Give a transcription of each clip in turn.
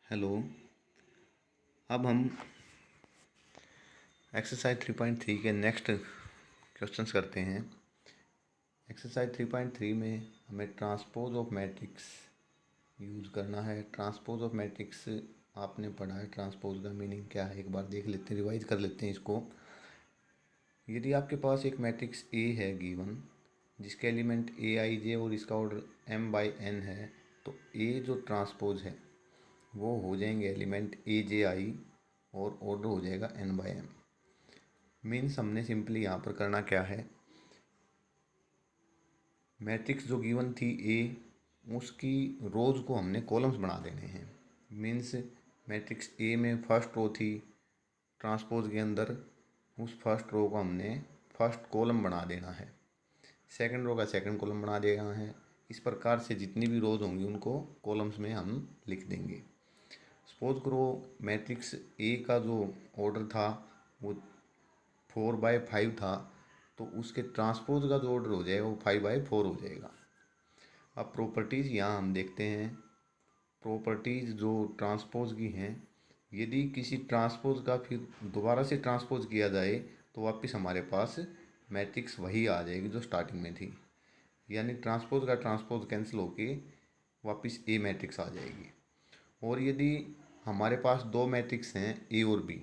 Hello. अब हम exercise 3.3 के नेक्स्ट क्वेश्चंस करते हैं। एक्सरसाइज 3.3 में हमें ट्रांसपोज ऑफ मैट्रिक्स यूज़ करना है। ट्रांसपोज ऑफ मैट्रिक्स आपने पढ़ा है, ट्रांसपोज का मीनिंग क्या है एक बार देख लेते हैं, रिवाइज कर लेते हैं इसको। यदि आपके पास एक मैट्रिक्स ए है गिवन, जिसके एलिमेंट ए आई जे और इसका ऑर्डर m बाई n है, तो ए जो ट्रांसपोज है वो हो जाएंगे एलिमेंट ए जे आई और ऑर्डर हो जाएगा n बाई m। मीन्स हमने सिंपली यहाँ पर करना क्या है, मैट्रिक्स जो गिवन थी ए, उसकी रोज को हमने कॉलम्स बना देने हैं। मीन्स मैट्रिक्स ए में फर्स्ट रो थी, ट्रांसपोज के अंदर उस फर्स्ट रो को हमने फर्स्ट कॉलम बना देना है, सेकंड रो का सेकंड कॉलम बना देना है। इस प्रकार से जितनी भी रोज होंगी उनको कॉलम्स में हम लिख देंगे। सपोज करो मैट्रिक्स ए का जो ऑर्डर था वो 4/5 था, तो उसके ट्रांसपोज का जो ऑर्डर हो जाएगा वो 5/4 हो जाएगा। अब प्रॉपर्टीज़ यहाँ हम देखते हैं। प्रॉपर्टीज़ जो ट्रांसपोज की हैं, यदि किसी ट्रांसपोज का फिर दोबारा से ट्रांसपोज किया जाए तो वापस हमारे पास मैट्रिक्स वही आ जाएगी जो स्टार्टिंग में थी, यानी ट्रांसपोज का ट्रांसपोज कैंसिल होके वापस ए मैट्रिक्स आ जाएगी। और यदि हमारे पास दो मैट्रिक्स हैं ए और बी,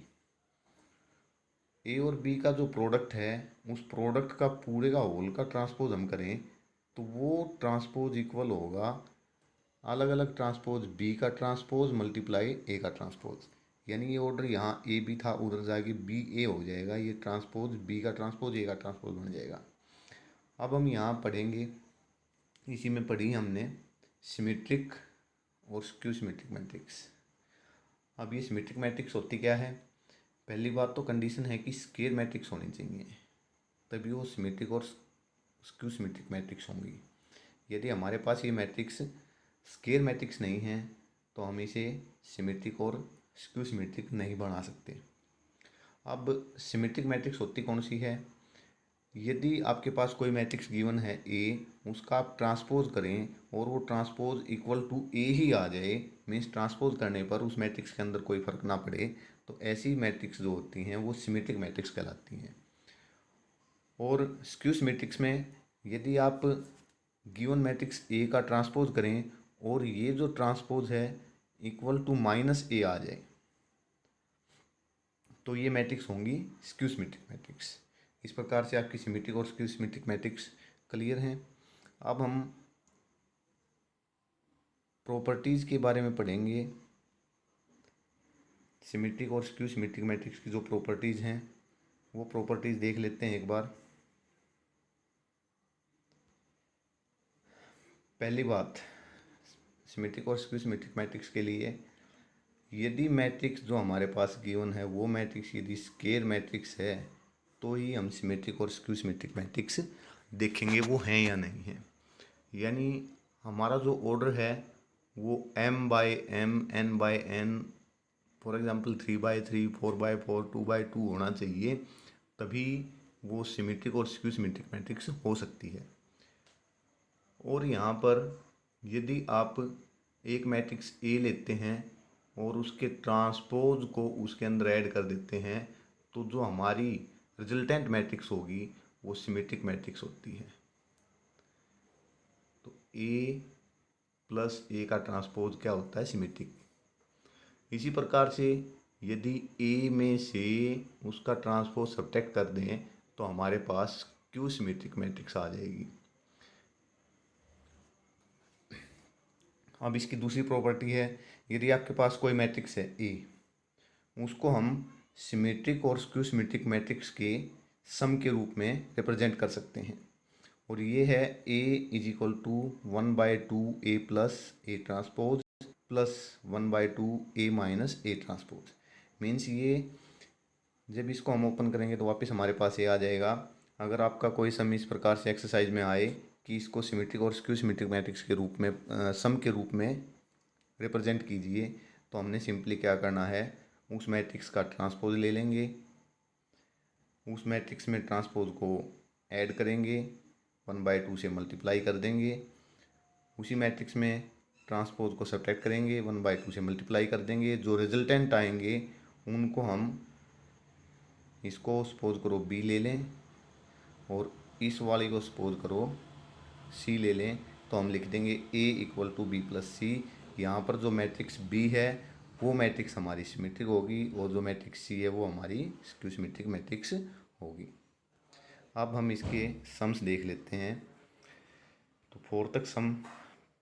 ए और बी का जो प्रोडक्ट है उस प्रोडक्ट का पूरे का होल का ट्रांसपोज हम करें तो वो ट्रांसपोज इक्वल होगा अलग अलग ट्रांसपोज बी का ट्रांसपोज मल्टीप्लाई ए का ट्रांसपोज। यानी ये ऑर्डर यहाँ ए बी था, उधर जाके बी ए हो जाएगा, ये ट्रांसपोज बी का ट्रांसपोज ए का ट्रांसपोज बन जाएगा। अब हम यहाँ पढ़ेंगे, इसी में पढ़ी हमने सिमेट्रिक और स्क्यू सिमेट्रिक मैट्रिक्स। अब ये सिमेट्रिक मैट्रिक्स होती क्या है? पहली बात तो कंडीशन है कि स्क्वायर मैट्रिक्स होनी चाहिए, तभी वो सिमेट्रिक और स्क्यू सिमेट्रिक मैट्रिक्स होंगी। यदि हमारे पास ये मैट्रिक्स स्क्वायर मैट्रिक्स नहीं है तो हम इसे सिमेट्रिक और स्क्यू सिमेट्रिक नहीं बना सकते। अब सिमेट्रिक मैट्रिक्स होती कौन सी है? यदि आपके पास कोई मैट्रिक्स गिवन है ए, उसका आप ट्रांसपोज करें और वो ट्रांसपोज इक्वल टू ए ही आ जाए, मीन्स ट्रांसपोज करने पर उस मैट्रिक्स के अंदर कोई फर्क ना पड़े, तो ऐसी मैट्रिक्स जो होती हैं वो सिमेट्रिक मैट्रिक्स कहलाती हैं। और स्क्यू सिमेट्रिक्स में यदि आप गिवन मैट्रिक्स ए का ट्रांसपोज करें और ये जो ट्रांसपोज है इक्वल टू माइनस ए आ जाए, तो ये मैट्रिक्स होंगी स्क्यू सिमेट्रिक मैट्रिक्स। इस प्रकार से आपकी सिमेट्रिक और स्क्यू सिमेट्रिक मैट्रिक्स क्लियर हैं। अब हम प्रॉपर्टीज़ के बारे में पढ़ेंगे। सिमेट्रिक और स्क्यू सिमेट्रिक मैट्रिक्स की जो प्रॉपर्टीज़ हैं वो प्रॉपर्टीज़ देख लेते हैं एक बार। पहली बात, सिमेट्रिक और स्क्यू सिमेट्रिक मैट्रिक्स के लिए यदि मैट्रिक्स जो हमारे पास गिवन है वो मैट्रिक्स यदि स्क्वायर मैट्रिक्स है तो ही हम सिमेट्रिक और स्क्यू सिमेट्रिक मैट्रिक्स देखेंगे वो हैं या नहीं है। यानी हमारा जो ऑर्डर है वो m/m n/n, फॉर एग्जांपल 3/3 4/4 2/2 होना चाहिए, तभी वो सिमेट्रिक और स्क्यू सिमेट्रिक मैट्रिक्स हो सकती है। और यहाँ पर यदि आप एक मैट्रिक्स ए लेते हैं और उसके ट्रांसपोज को उसके अंदर ऐड कर देते हैं तो जो हमारी रिजल्टेंट मैट्रिक्स होगी वो सिमेट्रिक मैट्रिक्स होती है। तो ए प्लस ए का ट्रांसपोज क्या होता है? सिमेट्रिक। इसी प्रकार से यदि ए में से उसका ट्रांसपोज सब्ट्रैक्ट कर दें तो हमारे पास क्यू सिमेट्रिक मैट्रिक्स आ जाएगी। अब इसकी दूसरी प्रॉपर्टी है, यदि आपके पास कोई मैट्रिक्स है ए, उसको हम सिमेट्रिक और स्क्यू सिमेट्रिक मैट्रिक्स के सम के रूप में रिप्रेजेंट कर सकते हैं। और ये है A is equal to 1/2 A plus A transpose plus 1/2 A minus A transpose. Means ये जब इसको हम ओपन करेंगे तो वापस हमारे पास ये आ जाएगा। अगर आपका कोई सम इस प्रकार से एक्सरसाइज में आए कि इसको सिमेट्रिक और स्क्यू सिमेट्रिक मैट्रिक्स के रूप में सम के रूप में रिप्रेजेंट कीजिए, तो हमने सिंपली क्या करना है, उस मैट्रिक्स का ट्रांसपोज ले लेंगे, उस मैट्रिक्स में ट्रांसपोज को ऐड करेंगे, 1/2 से मल्टीप्लाई कर देंगे, उसी मैट्रिक्स में ट्रांसपोज को सब्ट्रैक्ट करेंगे, 1/2 से मल्टीप्लाई कर देंगे, जो रिजल्टेंट आएंगे उनको हम, इसको सपोज करो बी ले लें और इस वाली को सपोज करो सी ले लें, तो हम लिख देंगे ए इक्वल टू बी प्लस सी। यहाँ पर जो मैट्रिक्स बी है वो मैट्रिक्स हमारी सिमेट्रिक होगी और जो मैट्रिक्स सी है वो हमारी स्क्यू सिमेट्रिक मैट्रिक्स होगी। अब हम इसके सम्स देख लेते हैं। तो 4 तक सम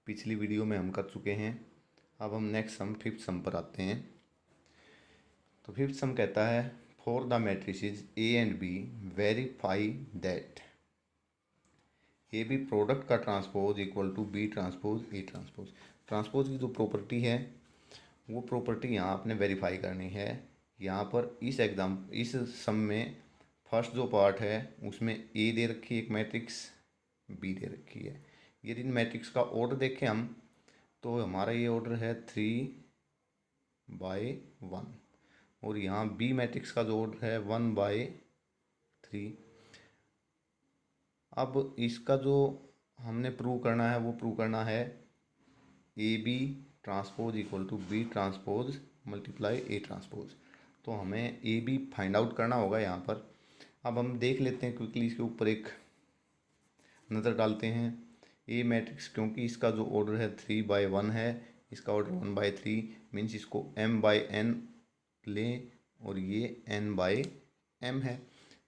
पिछली वीडियो में हम कर चुके हैं। अब हम नेक्स्ट सम 5th सम पर आते हैं। तो 5th सम कहता है for the matrices A and B verify that A B product का transpose equal to B transpose A transpose. Transpose की जो प्रॉपर्टी है वो प्रॉपर्टी यहाँ आपने वेरीफाई करनी है। यहाँ पर इस सम में फर्स्ट जो पार्ट है उसमें ए दे रखी है एक मैट्रिक्स, बी दे रखी है। यदि इन मैट्रिक्स का ऑर्डर देखें हम, तो हमारा ये ऑर्डर है 3/1 और यहाँ बी मैट्रिक्स का जो ऑर्डर है 1/3। अब इसका जो हमने प्रूव करना है वो प्रूव करना है A B transpose equal to B transpose multiply A transpose. तो हमें ए बी फाइंड आउट करना होगा यहाँ पर। अब हम देख लेते हैं क्विकली, इसके ऊपर एक नज़र डालते हैं। ए मैट्रिक्स क्योंकि इसका जो ऑर्डर है 3/1 है, इसका ऑर्डर 1/3 मीन्स इसको m/n लें और ये n/m है।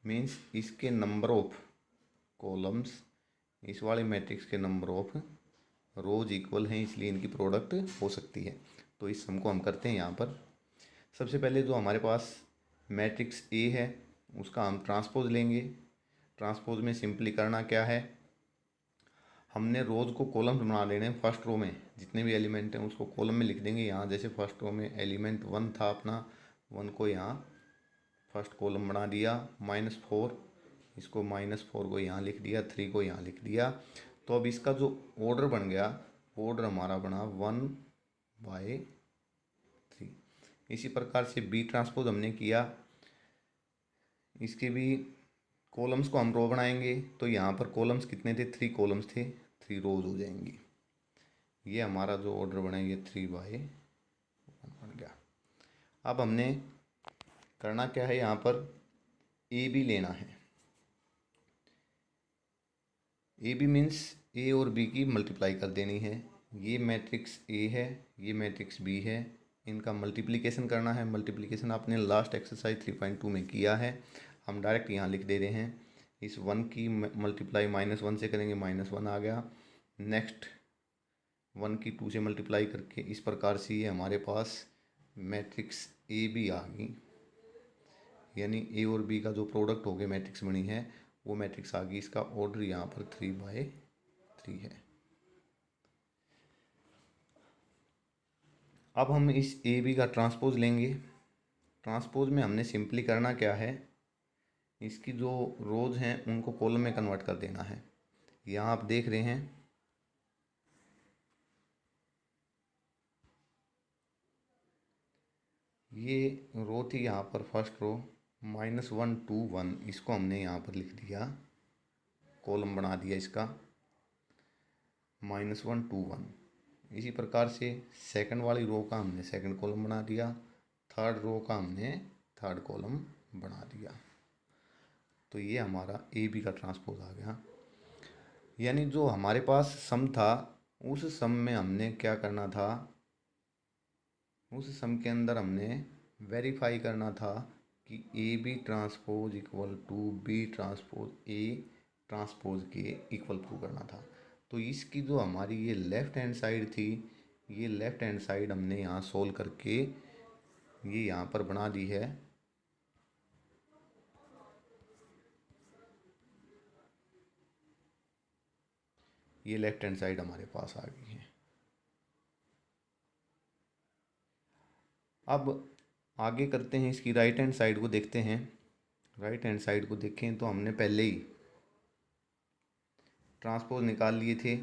मीन्स इसके नंबर ऑफ कॉलम्स इस वाले मैट्रिक्स के नंबर ऑफ रोज इक्वल हैं, इसलिए इनकी प्रोडक्ट हो सकती है। तो इस सम को हम करते हैं यहाँ पर। सबसे पहले जो हमारे पास मैट्रिक्स ए है उसका हम ट्रांसपोज लेंगे। ट्रांसपोज में सिंपली करना क्या है, हमने रोज को कॉलम बना देने। फर्स्ट रो में जितने भी एलिमेंट हैं उसको कॉलम में लिख देंगे। यहाँ जैसे फर्स्ट रो में एलिमेंट 1 था अपना, 1 को यहाँ फर्स्ट कॉलम बना दिया, -4 इसको -4 को यहाँ लिख दिया, 3 को यहाँ लिख दिया। तो अब इसका जो ऑर्डर बन गया, ऑर्डर हमारा बना 1/3। इसी प्रकार से बी ट्रांसपोज हमने किया, इसके भी कॉलम्स को हम रो बनाएंगे। तो यहाँ पर कॉलम्स कितने थे, 3 कॉलम्स थे, 3 रोज हो जाएंगी। ये हमारा जो ऑर्डर बना ये 3/1 बन गया। अब हमने करना क्या है, यहाँ पर ए बी लेना है। ए बी मीन्स ए और बी की मल्टीप्लाई कर देनी है। ये मैट्रिक्स ए है, ये मैट्रिक्स बी है, इनका मल्टीप्लिकेशन करना है। मल्टीप्लिकेशन आपने लास्ट एक्सरसाइज 3.2 में किया है, हम डायरेक्ट यहाँ लिख दे रहे हैं। इस 1 की मल्टीप्लाई -1 से करेंगे, -1 आ गया। नेक्स्ट 1 की 2 से मल्टीप्लाई करके इस प्रकार से ये हमारे पास मैट्रिक्स ए बी आ गई। यानी ए और बी का जो प्रोडक्ट हो गया मैट्रिक्स बनी है वो मैट्रिक्स आ गई। इसका ऑर्डर यहाँ पर 3/3 है। अब हम इस ए बी का ट्रांसपोज लेंगे। ट्रांसपोज में हमने सिंपली करना क्या है, इसकी जो रोज हैं उनको कॉलम में कन्वर्ट कर देना है। यहाँ आप देख रहे हैं ये रो थी, यहाँ पर फर्स्ट रो -1 2 1, इसको हमने यहाँ पर लिख दिया, कॉलम बना दिया इसका -1 2 1। इसी प्रकार से सेकंड वाली रो का हमने सेकंड कॉलम बना दिया, थर्ड रो का हमने थर्ड कॉलम बना दिया। तो ये हमारा ए बी का ट्रांसपोज आ गया। यानी जो हमारे पास सम था उस सम में हमने क्या करना था, उस सम के अंदर हमने वेरीफाई करना था कि A B transpose equal to B transpose A transpose के इक्वल प्रूव करना था। तो इसकी जो हमारी ये लेफ़्ट हैंड साइड थी, ये लेफ़्ट हैंड साइड हमने यहाँ सोल्व करके ये यहाँ पर बना दी है। ये लेफ़्ट हैंड साइड हमारे पास आ गई है। अब आगे करते हैं, इसकी राइट हैंड साइड को देखते हैं। राइट हैंड साइड को देखें तो हमने पहले ही ट्रांसपोज निकाल लिए थे।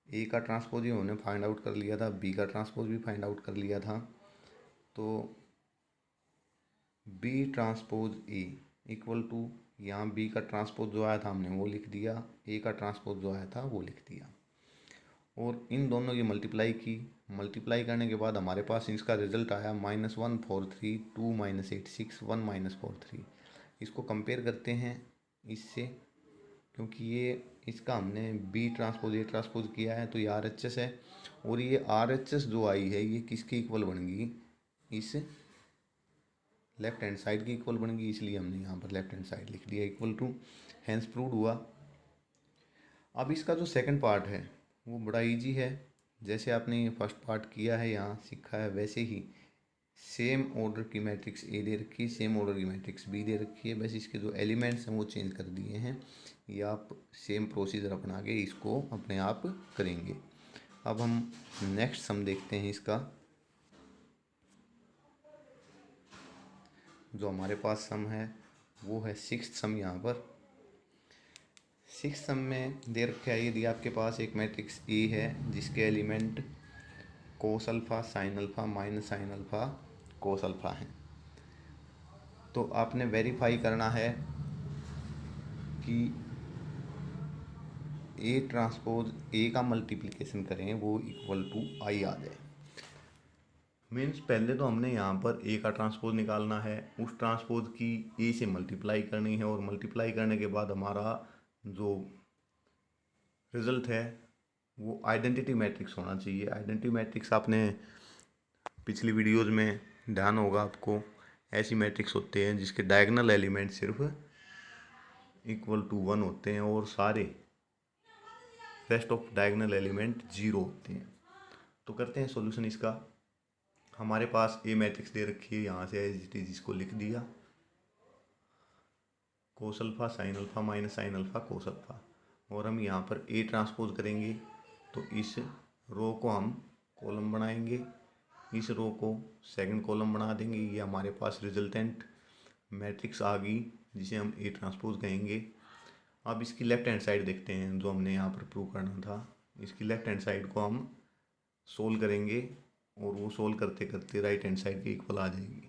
ए का ट्रांसपोज ही हमने फाइंड आउट कर लिया था, बी का ट्रांसपोज भी फाइंड आउट कर लिया था। तो B transpose A equal to, यहाँ बी का ट्रांसपोज जो आया था हमने वो लिख दिया, ए का ट्रांसपोज जो आया था वो लिख दिया। और इन दोनों की मल्टीप्लाई की। मल्टीप्लाई करने के बाद हमारे पास इसका रिजल्ट आया -143 2 -86 1 -43। इसको कंपेयर करते हैं इससे, क्योंकि ये इसका हमने बी ट्रांसपोज ए ट्रांसपोज किया है तो ये RHS है, और ये RHS जो आई है ये किसके इक्वल बन गई, इस लेफ्ट हैंड साइड की इक्वल बन गई, इसलिए हमने यहाँ पर लेफ्ट हैंड साइड लिख दिया इक्वल टू, हैंस प्रूव्ड हुआ। अब इसका जो सेकंड पार्ट है वो बड़ा इजी है। जैसे आपने ये फर्स्ट पार्ट किया है यहाँ सीखा है, वैसे ही सेम ऑर्डर की मैट्रिक्स ए दे रखी है, सेम ऑर्डर की मैट्रिक्स बी दे रखी है, बस इसके जो एलिमेंट्स हैं वो चेंज कर दिए हैं। ये आप सेम प्रोसीजर अपना के इसको अपने आप करेंगे। अब हम नेक्स्ट सम देखते हैं इसका। जो हमारे पास सम है वो है सिक्स्थ सम। यहाँ पर सिक्स्थ सम में दे रखा है, यदि आपके पास एक मैट्रिक्स ए है जिसके एलिमेंट कोस alpha sine alpha minus sine alpha cos alpha हैं, तो आपने वेरीफाई करना है कि ए ट्रांसपोज ए का मल्टीप्लिकेशन करें वो इक्वल टू आई आ जाए। मीन्स पहले तो हमने यहाँ पर ए का ट्रांसपोज निकालना है, उस ट्रांसपोज की ए से मल्टीप्लाई करनी है, और मल्टीप्लाई करने के बाद हमारा जो रिजल्ट है वो आइडेंटिटी मैट्रिक्स होना चाहिए। आइडेंटिटी मैट्रिक्स आपने पिछली वीडियोज़ में ध्यान होगा आपको, ऐसी मैट्रिक्स होते हैं जिसके डायगोनल एलिमेंट सिर्फ इक्वल टू 1 होते हैं और सारे रेस्ट ऑफ डायगोनल एलिमेंट 0 होते हैं। तो करते हैं सॉल्यूशन इसका। हमारे पास ए मैट्रिक्स दे रखी है, यहाँ से एज इट इज इसको लिख दिया, कोस alpha sine alpha minus sine alpha cos alpha, और हम यहाँ पर ए ट्रांसपोज करेंगे तो इस रो को हम कॉलम बनाएंगे, इस रो को सेकंड कॉलम बना देंगे। ये हमारे पास रिजल्टेंट मैट्रिक्स आ गई जिसे हम ए ट्रांसपोज कहेंगे। अब इसकी लेफ्ट हैंड साइड देखते हैं जो हमने यहाँ पर प्रूव करना था। इसकी लेफ्ट हैंड साइड को हम सोल्व करेंगे और वो सोल्व करते करते राइट हैंड साइड के इक्वल आ जाएगी।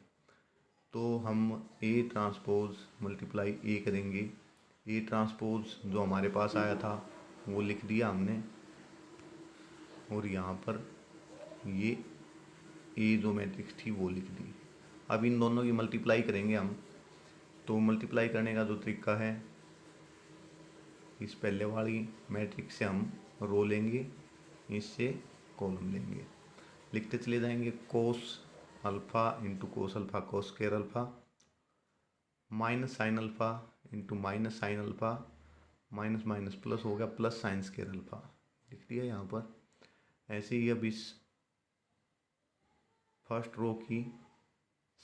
तो हम ए ट्रांसपोज मल्टीप्लाई ए करेंगे, ए ट्रांसपोज जो हमारे पास आया था वो लिख दिया हमने, और यहाँ पर ये ए जो मैट्रिक्स थी वो लिख दी। अब इन दोनों की मल्टीप्लाई करेंगे हम, तो मल्टीप्लाई करने का जो तरीका है, इस पहले वाली मैट्रिक्स से हम रो लेंगे, इससे कॉलम लेंगे, लिखते चले जाएंगे cos alpha into cos alpha कोस square alpha minus sine alpha into minus sine alpha minus minus plus हो गया प्लस साइन स्क्वायर अल्फ़ा, लिख दिया यहाँ पर। ऐसे ही अब इस फर्स्ट रो की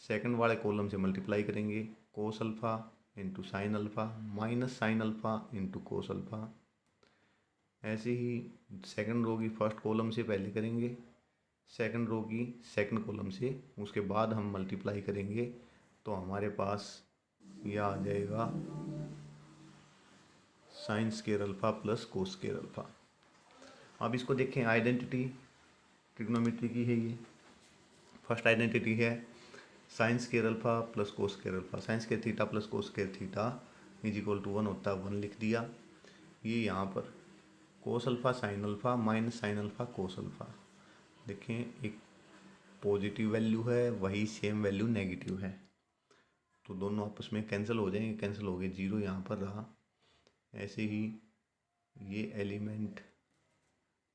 सेकंड वाले कॉलम से मल्टीप्लाई करेंगे, cos alpha into sine alpha minus sine alpha into cos alpha. ऐसे ही सेकंड रो की फर्स्ट कॉलम से पहले करेंगे, सेकंड रो की सेकंड कॉलम से, उसके बाद हम मल्टीप्लाई करेंगे तो हमारे पास यह आ जाएगा sine square alpha plus cos square alpha. अब इसको देखें, आइडेंटिटी ट्रिग्नोमेट्री की है ये। फर्स्ट आइडेंटिटी है sine square alpha plus cos square alpha, sine square theta plus cos square theta is equal to 1 होता है, 1 लिख दिया। ये यहाँ पर cos alpha sine alpha minus sine alpha cos alpha, देखें एक पॉजिटिव वैल्यू है, वही सेम वैल्यू नेगेटिव है, तो दोनों आपस में कैंसिल हो जाएंगे, कैंसिल हो गए, 0 यहाँ पर रहा। ऐसे ही ये एलिमेंट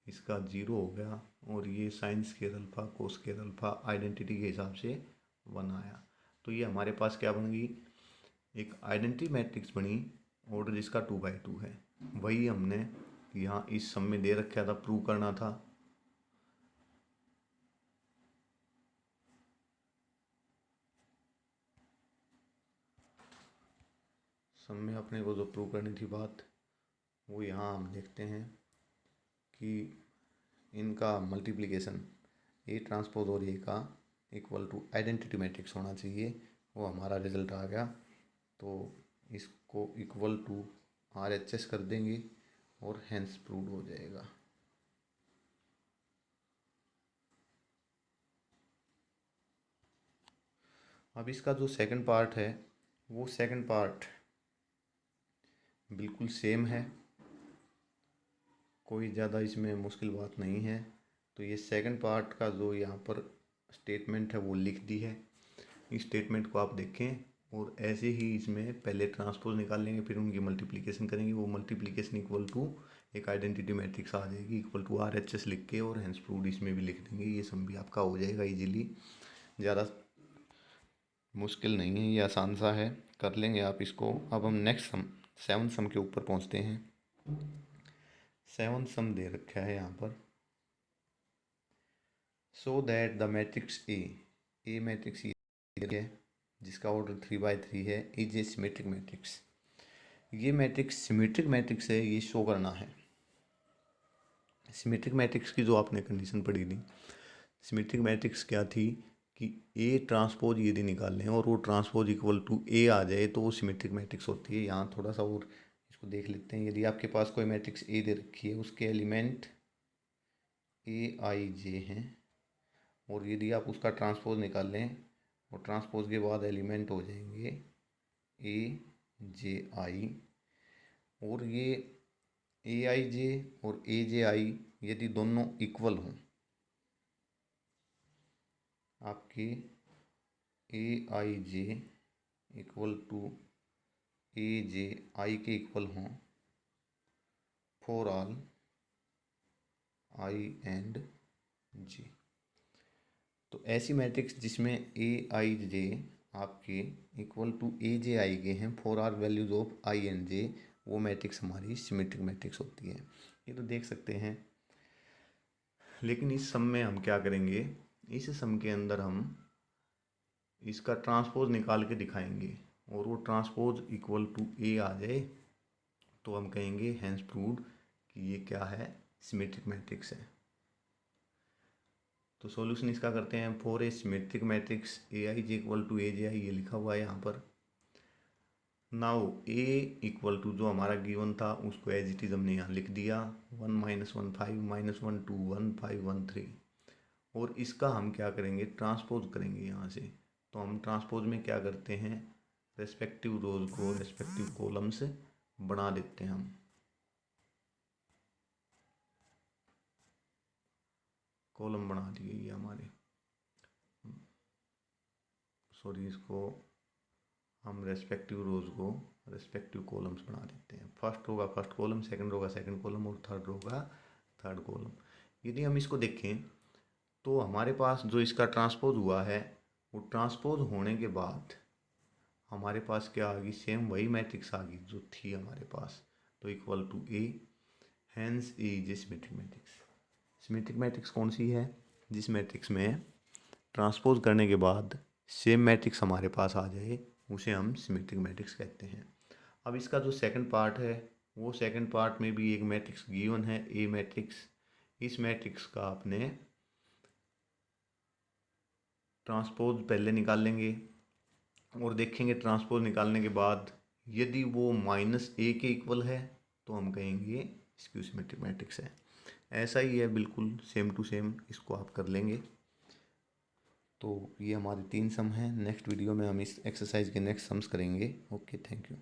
इसका 0 हो गया, और ये साइन स्क्वायर अल्फ़ा कोस स्क्वायर अल्फ़ा आइडेंटिटी के हिसाब से 1 आया। तो ये हमारे पास क्या बन गई, एक आइडेंटिटी मैट्रिक्स बनी, ऑर्डर जिसका 2/2 है। वही हमने यहाँ इस सम में दे रखा था, प्रूव करना था। सम में अपने को जो प्रूव करनी थी बात, वो यहाँ हम देखते हैं कि इनका मल्टीप्लिकेशन ए ट्रांसपोज और ए का इक्वल टू आइडेंटिटी मैट्रिक्स होना चाहिए, वो हमारा रिजल्ट आ गया। तो इसको इक्वल टू RHS कर देंगे और हैंस प्रूव हो जाएगा। अब इसका जो सेकंड पार्ट है वो सेकंड पार्ट बिल्कुल सेम है, कोई ज़्यादा इसमें मुश्किल बात नहीं है। तो ये सेकंड पार्ट का जो यहाँ पर स्टेटमेंट है वो लिख दी है। इस स्टेटमेंट को आप देखें और ऐसे ही इसमें पहले ट्रांसपोज निकाल लेंगे, फिर उनकी मल्टीप्लिकेशन करेंगे। वो मल्टीप्लिकेशन इक्वल टू एक आइडेंटिटी मैट्रिक्स आ जाएगी इक्वल टू RHS लिख के, और हेंस प्रूव्ड इसमें भी लिख देंगे। ये सम भी आपका हो जाएगा इजीली, ज़्यादा मुश्किल नहीं है, ये आसान सा है, कर लेंगे आप इसको। अब हम नेक्स्ट सम 7 सम के ऊपर पहुंचते हैं। 7 सम दे रखा है यहाँ पर। So that the matrix A matrix ये है जिसका ऑर्डर 3/3 है, इज ए सिमेट्रिक मैट्रिक्स। ये मैट्रिक्स सिमेट्रिक मैट्रिक्स है, ये शो करना है। सिमेट्रिक मैट्रिक्स की जो आपने कंडीशन पढ़ी थी, सिमेट्रिक मैट्रिक्स क्या थी कि ए ट्रांसपोज यदि निकाल लें और वो ट्रांसपोज इक्वल टू ए आ जाए तो वो सिमेट्रिक मैट्रिक्स होती है। यहाँ थोड़ा सा और इसको देख लेते हैं। यदि आपके पास कोई मैट्रिक्स ए दे रखी है, उसके एलिमेंट AIJ हैं, और यदि आप उसका ट्रांसपोज निकाल लें और ट्रांसपोज के बाद एलिमेंट हो जाएंगे AJI, और ये AIJ और AJI यदि दोनों इक्वल हों, आपके AIJ इक्वल टू AJI के इक्वल हों for all I and J। तो ऐसी मैट्रिक्स जिसमें AIJ आपके इक्वल टू AJI के हैं for are values of I and J, वो मैट्रिक्स हमारी सिमेट्रिक मैट्रिक्स होती है। ये तो देख सकते हैं। लेकिन इस सम में हम क्या करेंगे, इस सम के अंदर हम इसका ट्रांसपोज निकाल के दिखाएंगे, और वो ट्रांसपोज इक्वल टू A आ जाए तो हम कहेंगे हेंस प्रूव्ड कि ये क्या है, सिमेट्रिक मैट्रिक्स है। तो सॉल्यूशन इसका करते हैं। For a symmetric matrix AIJ equal to AJI, ये लिखा हुआ है यहाँ पर। नाउ A इक्वल टू जो हमारा गिवन था उसको एज इट इज हमने यहाँ लिख दिया 1 - 1 5 - 1 2 1 5 1 3, और इसका हम क्या करेंगे, ट्रांसपोज करेंगे यहाँ से। तो हम ट्रांसपोज में क्या करते हैं, रेस्पेक्टिव रोज को रेस्पेक्टिव कॉलम से बना देते हैं। हम कॉलम बना दिए ये हमारे, सॉरी इसको हम रेस्पेक्टिव रोज को रेस्पेक्टिव कॉलम्स बना देते हैं। फर्स्ट रो का फर्स्ट कॉलम, सेकंड रो का सेकंड कॉलम, और थर्ड रो का थर्ड कॉलम। यदि हम इसको देखें तो हमारे पास जो इसका ट्रांसपोज हुआ है, वो ट्रांसपोज होने के बाद हमारे पास क्या आ गई, सेम वही मैट्रिक्स आ गई जो थी हमारे पास। तो equal to A, hence A is a symmetric matrix. Symmetric matrix कौन सी है, जिस मैट्रिक्स में ट्रांसपोज करने के बाद सेम मैट्रिक्स हमारे पास आ जाए, उसे हम सिमेट्रिक मैट्रिक्स कहते हैं। अब इसका जो सेकंड पार्ट है, वो सेकंड पार्ट में भी एक मैट्रिक्स गिवन है A मैट्रिक्स। इस मैट्रिक्स का आपने ट्रांसपोज पहले निकाल लेंगे, और देखेंगे ट्रांसपोज निकालने के बाद यदि वो -A के इक्वल है तो हम कहेंगे स्क्यू सिमेट्रिक मैट्रिक्स है। ऐसा ही है, बिल्कुल सेम टू सेम, इसको आप कर लेंगे। तो ये हमारे 3 सम हैं। नेक्स्ट वीडियो में हम इस एक्सरसाइज के नेक्स्ट सम्स करेंगे। Okay, thank you.